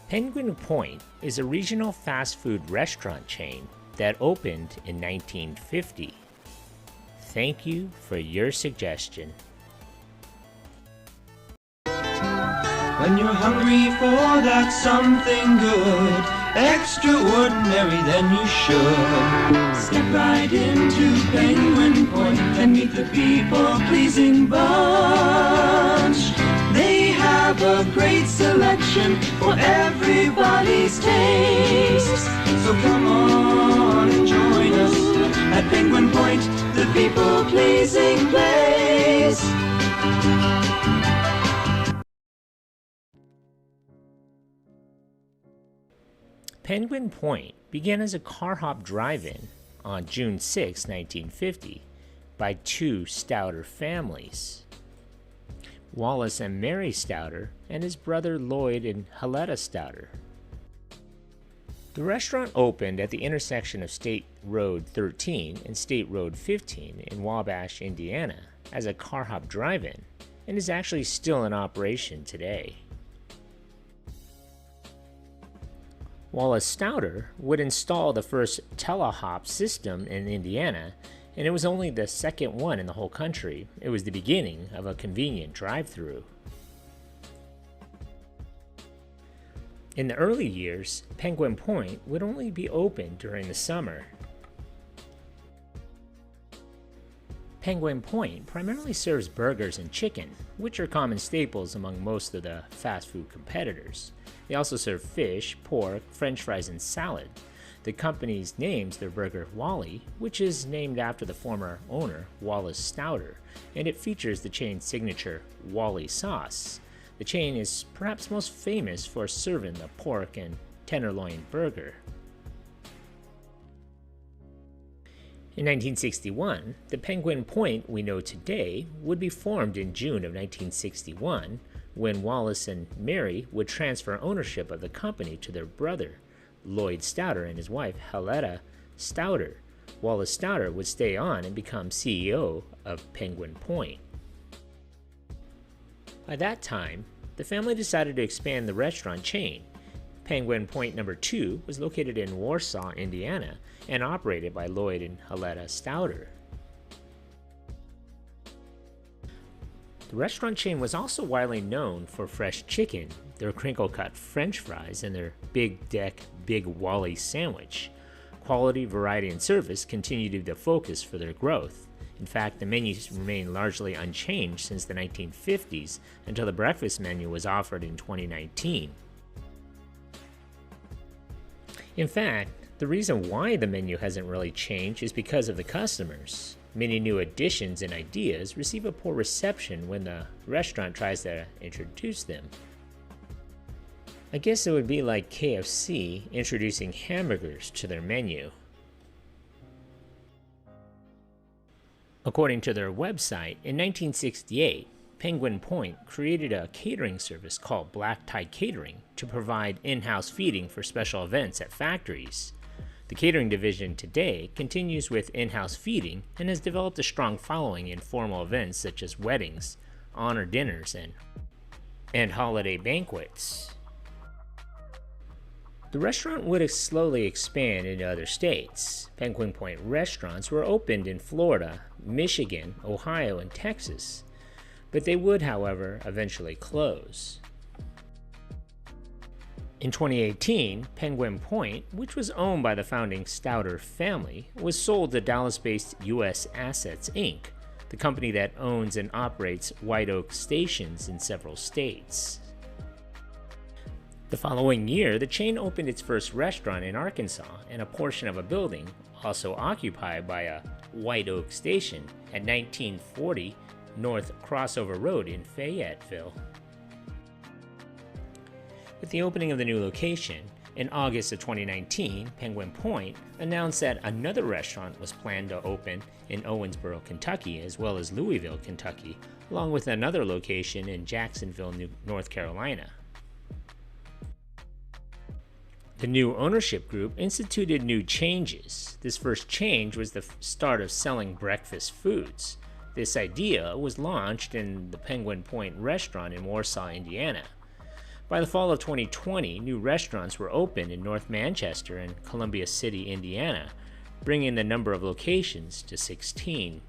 Penguin Point is a regional fast food restaurant chain that opened in 1950. Thank you for your suggestion. When you're hungry for that something good, extraordinary, then you should step right into Penguin Point and meet the people-pleasing bunch. They have a great selection for everybody's taste. So come on and join us at Penguin Point, the people-pleasing place. Penguin Point began as a car hop drive-in on June 6, 1950, by two Stouder families, Wallace and Mary Stouder, and his brother Lloyd and Heletta Stouder. The restaurant opened at the intersection of State Road 13 and State Road 15 in Wabash, Indiana, as a car hop drive-in, and is actually still in operation today. Wallace Stouder would install the first telehop system in Indiana, and it was only the second one in the whole country. It was the beginning of a convenient drive-through. In the early years, Penguin Point would only be open during the summer. Penguin Point primarily serves burgers and chicken, which are common staples among most of the fast food competitors. They also serve fish, pork, french fries, and salad. The company names their burger Wally, which is named after the former owner, Wallace Stouder, and it features the chain's signature Wally sauce. The chain is perhaps most famous for serving the pork and tenderloin burger. In 1961, the Penguin Point we know today would be formed in June of 1961, when Wallace and Mary would transfer ownership of the company to their brother, Lloyd Stouder, and his wife, Heletta Stouder. Wallace Stouder would stay on and become CEO of Penguin Point. By that time, the family decided to expand the restaurant chain. Penguin Point No. 2 was located in Warsaw, Indiana, and operated by Lloyd and Heletta Stouder. The restaurant chain was also widely known for fresh chicken, their crinkle-cut french fries, and their Big Deck Big Wally sandwich. Quality, variety, and service continued to be the focus for their growth. In fact, the menus remained largely unchanged since the 1950s until the breakfast menu was offered in 2019. In fact, the reason why the menu hasn't really changed is because of the customers. Many new additions and ideas receive a poor reception when the restaurant tries to introduce them. I guess it would be like KFC introducing hamburgers to their menu. According to their website, in 1968, Penguin Point created a catering service called Black Tie Catering to provide in-house feeding for special events at factories. The catering division today continues with in-house feeding and has developed a strong following in formal events such as weddings, honor dinners, and holiday banquets. The restaurant would slowly expand into other states. Penguin Point restaurants were opened in Florida, Michigan, Ohio, and Texas, but they would, however, eventually close. In 2018, Penguin Point, which was owned by the founding Stouder family, was sold to Dallas-based U.S. Assets, Inc., the company that owns and operates White Oak stations in several states. The following year, the chain opened its first restaurant in Arkansas, and a portion of a building, also occupied by a White Oak station, at 1940 North Crossover Road in Fayetteville. With the opening of the new location, in August of 2019, Penguin Point announced that another restaurant was planned to open in Owensboro, Kentucky, as well as Louisville, Kentucky, along with another location in Jacksonville, North Carolina. The new ownership group instituted new changes. This first change was the start of selling breakfast foods. This idea was launched in the Penguin Point restaurant in Warsaw, Indiana. By the fall of 2020, new restaurants were opened in North Manchester and Columbia City, Indiana, bringing the number of locations to 16.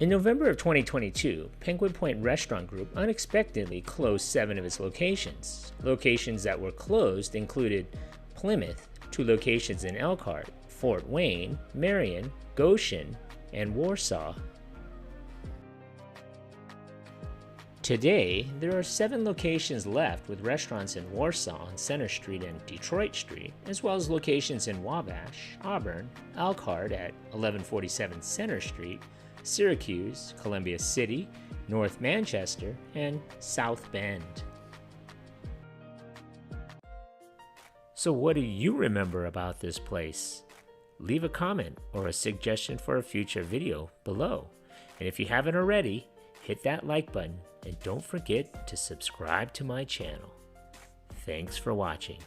In November of 2022, Penguin Point Restaurant Group unexpectedly closed 7 of its locations. Locations that were closed included Plymouth, 2 locations in Elkhart, Fort Wayne, Marion, Goshen, and Warsaw. Today, there are 7 locations left, with restaurants in Warsaw on Center Street and Detroit Street, as well as locations in Wabash, Auburn, Elkhart at 1147 Center Street, Syracuse, Columbia City, North Manchester, and South Bend. So what do you remember about this place? Leave a comment or a suggestion for a future video below. And if you haven't already, hit that like button and don't forget to subscribe to my channel. Thanks for watching.